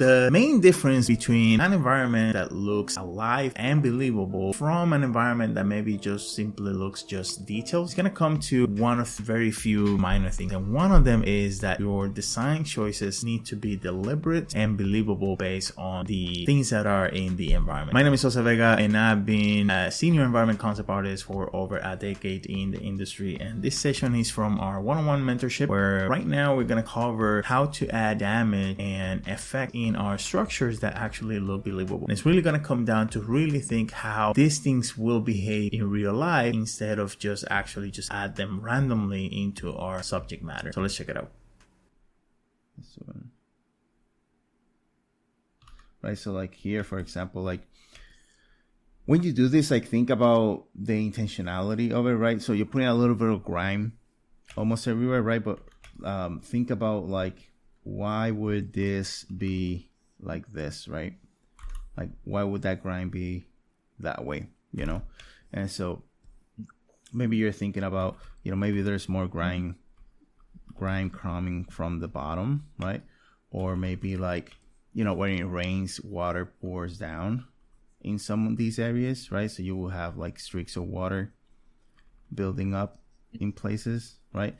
The main difference between an environment that looks alive and believable from an environment that maybe just simply looks just details is going to come to one of very few minor things. And one of them is that your design choices need to be deliberate and believable based on the things that are in the environment. My name is Vega, and I've been a senior environment concept artist for over a decade in the industry. And this session is from our one-on-one mentorship, where right now we're going to cover how to add damage and effect in our structures that actually look believable. And it's really going to come down to really think how these things will behave in real life instead of just add them randomly into our subject matter. So let's check it out. This one. Right, so like here, for example, like when you do this, like think about the intentionality of it, right? So you're putting a little bit of grime almost everywhere, right? But think about like, why would this be like this, right? Like, why would that grime be that way, you know? And so maybe you're thinking about, you know, maybe there's more grime coming from the bottom, right? Or maybe like, you know, when it rains, water pours down in some of these areas, right? So you will have like streaks of water building up in places, right?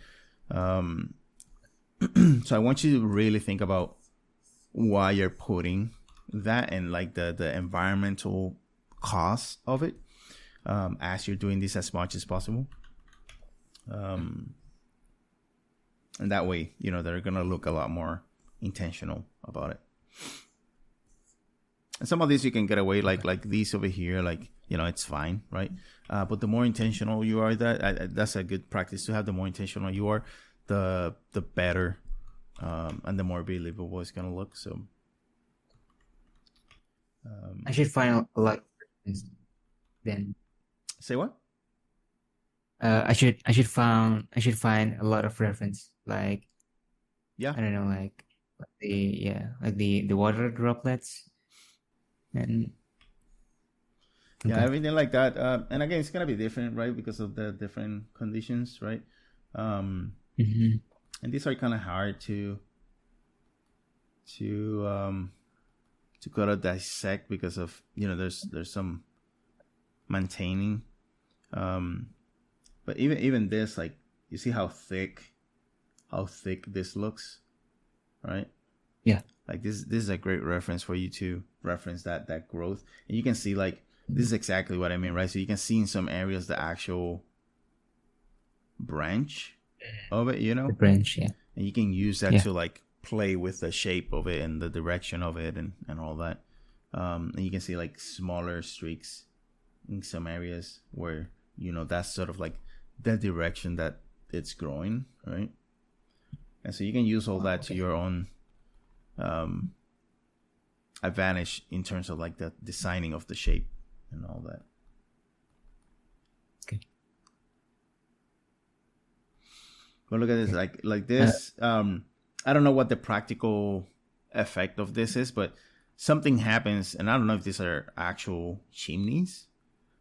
So I want you to really think about why you're putting that and like the environmental cost of it as you're doing this as much as possible. And that way, you know, they're going to look a lot more intentional about it. And some of these you can get away like these over here, like, you know, it's fine, right? But the more intentional you are, that's a good practice to have. The more intentional you are, the better and the more believable it's gonna look. So I should find a lot of reference then. Say what? I should find a lot of reference, like, Yeah, I don't know, like the water droplets and yeah, okay. everything like that. And again, it's gonna be different, right? Because of the different conditions, right? Mm-hmm. And these are kind of hard to kind of dissect because of, you know, there's some maintaining. But even this, like, you see how thick this looks, right? Yeah. Like this is a great reference for you to reference that growth. And you can see, like, this is exactly what I mean, right? So you can see in some areas the actual branch of it, you know? The branch, yeah. And you can use that to like play with the shape of it and the direction of it and all that. And you can see like smaller streaks in some areas where, you know, that's sort of like the direction that it's growing, right? And so you can use all that to your own advantage in terms of like the designing of the shape and all that. Okay. But look at this, like this. I don't know what the practical effect of this is, but something happens, and I don't know if these are actual chimneys,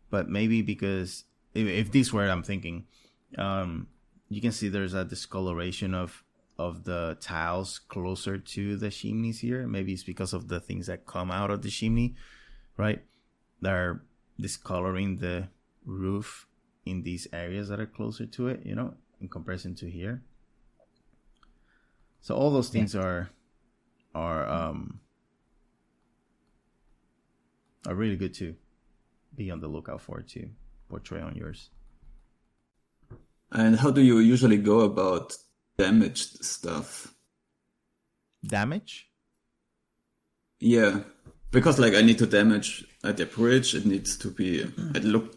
but maybe because if these were, I'm thinking, you can see there's a discoloration of the tiles closer to the chimneys here. Maybe it's because of the things that come out of the chimney, right? They're discoloring the roof in these areas that are closer to it, you know, in comparison to here. So all those things are really good to be on the lookout for, to portray on yours. And how do you usually go about damaged stuff? Damage? Yeah, because like I need to damage the bridge. It needs to be.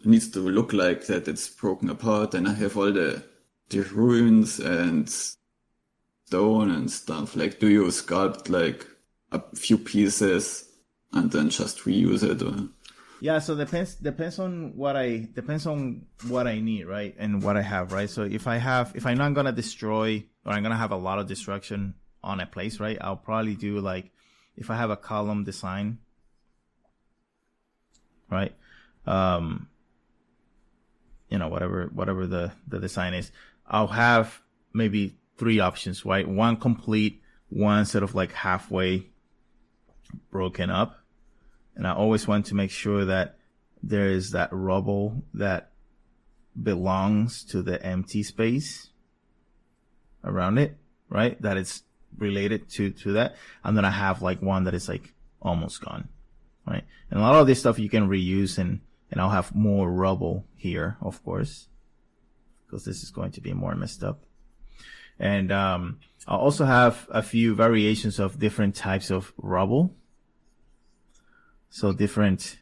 Needs to look like that it's broken apart, and I have all the ruins and stone and stuff. Like, do you sculpt like a few pieces and then just reuse it, or? Yeah, so depends on what I need, right, and what I have, right. So if I'm not gonna destroy, or I'm gonna have a lot of destruction on a place, right, I'll probably do like, if I have a column design, right, you know, whatever the design is, I'll have maybe 3 options, right? One complete, one sort of like halfway, broken up. And I always want to make sure that there is that rubble that belongs to the empty space around it, right? That it's related to that. And then I have like one that is like almost gone, right? And a lot of this stuff you can reuse, and I'll have more rubble here, of course, because this is going to be more messed up. And I'll also have a few variations of different types of rubble. So different,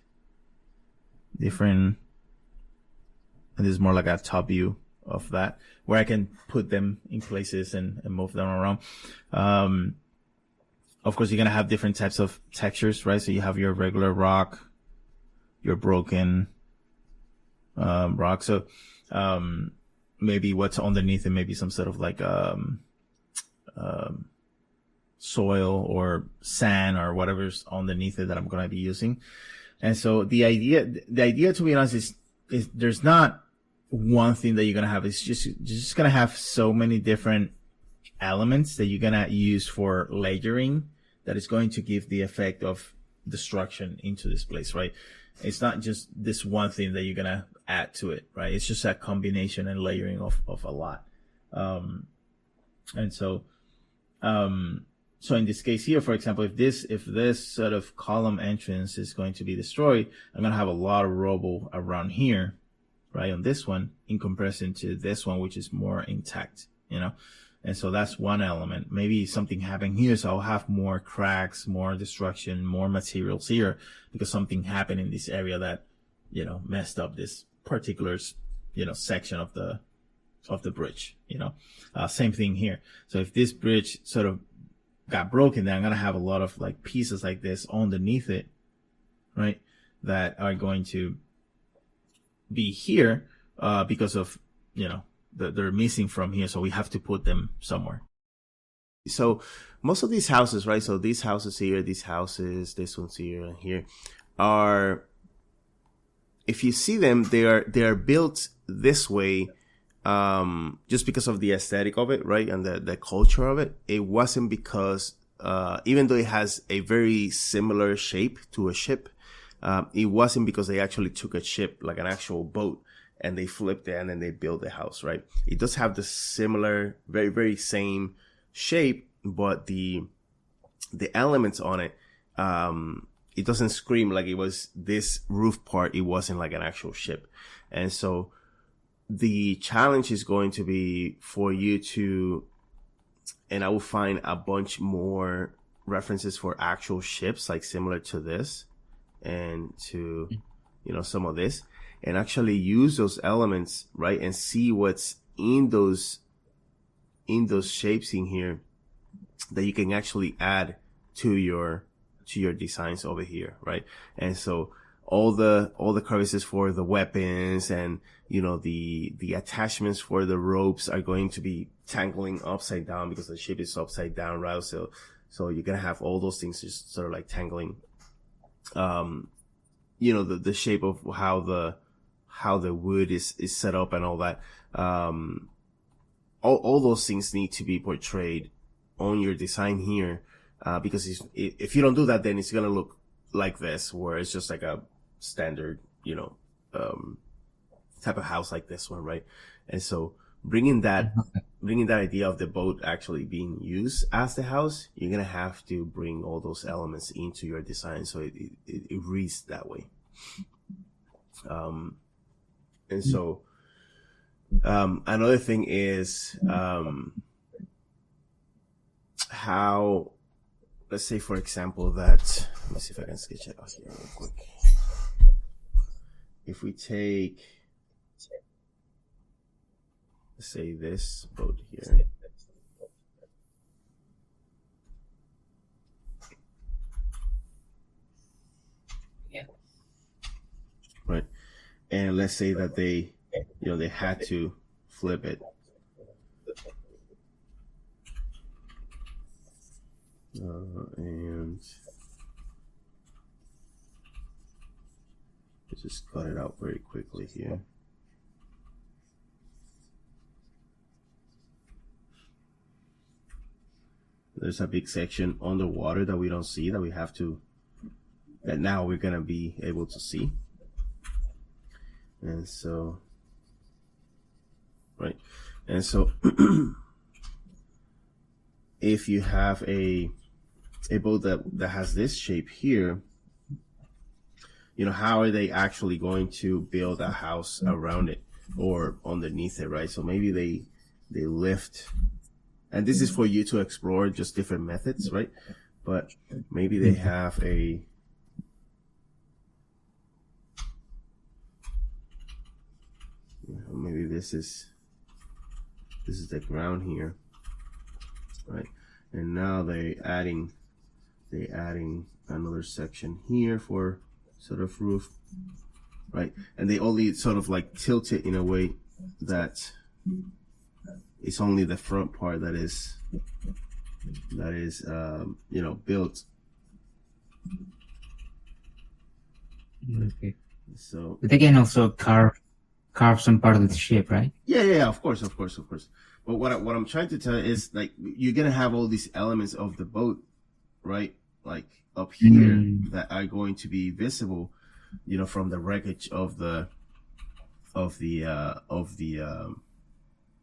and this is more like a top view of that, where I can put them in places and move them around. Of course, you're going to have different types of textures, right? So you have your regular rock, your broken rock. So maybe what's underneath it, maybe some sort of like soil or sand or whatever's underneath it that I'm going to be using. And so the idea, to be honest, is there's not one thing that you're going to have. It's just going to have so many different elements that you're going to use for layering that is going to give the effect of destruction into this place, right? It's not just this one thing that you're going to add to it, right? It's just that combination and layering of a lot. And so, so in this case here, for example, if this sort of column entrance is going to be destroyed, I'm going to have a lot of rubble around here, right? On this one in comparison to this one, which is more intact, you know? And so that's one element. Maybe something happened here, so I'll have more cracks, more destruction, more materials here because something happened in this area that, you know, messed up this particular, you know, section of the bridge, you know. Same thing here. So if this bridge sort of got broken, then I'm going to have a lot of like pieces like this underneath it, right? That are going to be here, because of, you know, they're missing from here. So we have to put them somewhere. So most of these houses, right? So these houses here, these houses, this one's here and here are, if you see them, they are built this way, just because of the aesthetic of it, right? And the culture of it. It wasn't because, even though it has a very similar shape to a ship, it wasn't because they actually took a ship, like an actual boat, and they flipped it and then they built the house, right? It does have the similar, very, very same shape, but the elements on it, it doesn't scream like it was this roof part. It wasn't like an actual ship. And so the challenge is going to be for you to, and I will find a bunch more references for actual ships, like similar to this and to, you know, some of this, and actually use those elements, right? And see what's in those shapes in here that you can actually add to your designs over here, right? And so all the crevices for the weapons and, you know, the attachments for the ropes are going to be tangling upside down because the ship is upside down, right? So you're going to have all those things just sort of like tangling, you know, the shape of how the wood is set up and all that. All those things need to be portrayed on your design here, because if you don't do that, then it's going to look like this, where it's just like a standard, you know, type of house like this one, right? And so bringing that idea of the boat actually being used as the house, you're going to have to bring all those elements into your design so it reads that way. And so another thing is how, let's say, for example, that, let me see if I can sketch it out here real quick. If we take, let's say, this boat here. Yeah. Right. And let's say that they, you know, they had to flip it. And let's just cut it out very quickly here. there's a big section underwater that we don't see, that now we're gonna be able to see. And so, right, and so if you have a boat that has this shape here, you know, how are they actually going to build a house around it or underneath it, right? So maybe they lift, and this is for you to explore just different methods, right? But maybe they have maybe this is the ground here, right? And now they're adding another section here for sort of roof, right? And they only sort of like tilt it in a way that it's only the front part that is you know, built. Okay. So But they can also carve some part of the ship, right? yeah, of course. But what I'm trying to tell you is, like, you're gonna have all these elements of the boat, right? Like up here that are going to be visible, you know, from the wreckage of the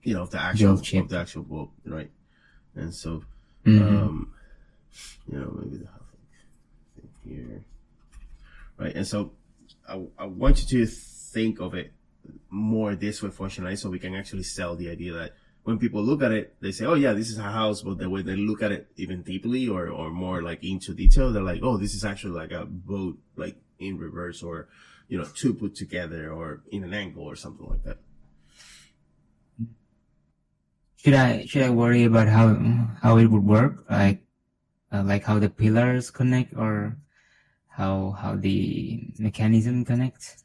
you know, of the actual boat, right? And so, you know, maybe the thing here, right? And so, I want you to think of it more this way, functionally, so we can actually sell the idea that when people look at it, they say, "Oh yeah, this is a house," but the way they look at it even deeply or more like into detail, they're like, "Oh, this is actually like a boat, like in reverse, or, you know, two put together, or in an angle, or something like that." Should I worry about how it would work, like how the pillars connect, or how the mechanism connects?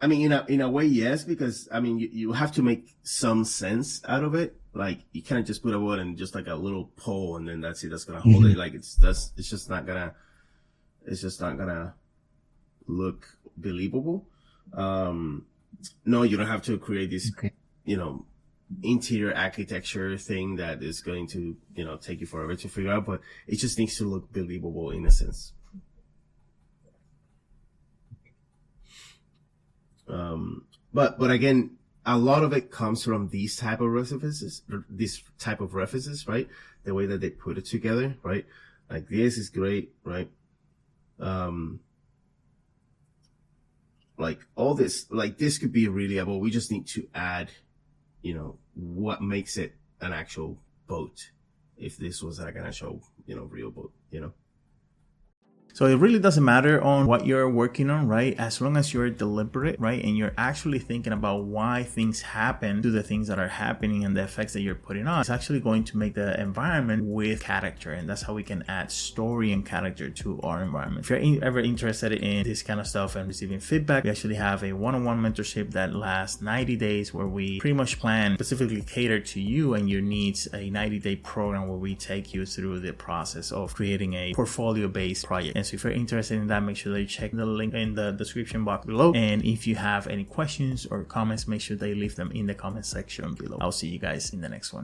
I mean, in a way, yes, because I mean, you have to make some sense out of it. Like, you can't just put a wood and just like a little pole and then that's it. That's gonna hold it. Like, it's just not gonna look believable. No, you don't have to create this, you know, interior architecture thing that is going to, you know, take you forever to figure out. But it just needs to look believable in a sense. But again, a lot of it comes from these type of references, right? The way that they put it together, right? Like, this is great, right? Like all this, like this could be reliable. We just need to add, you know, what makes it an actual boat. If this was like an actual, you know, real boat, you know. So it really doesn't matter on what you're working on, right? As long as you're deliberate, right? And you're actually thinking about why things happen to the things that are happening and the effects that you're putting on. It's actually going to make the environment with character. And that's how we can add story and character to our environment. If you're ever interested in this kind of stuff and receiving feedback, we actually have a one-on-one mentorship that lasts 90 days where we pretty much plan specifically catered to you and your needs, a 90-day program where we take you through the process of creating a portfolio-based project. So if you're interested in that, make sure that you check the link in the description box below. And if you have any questions or comments, make sure that you leave them in the comment section below. I'll see you guys in the next one.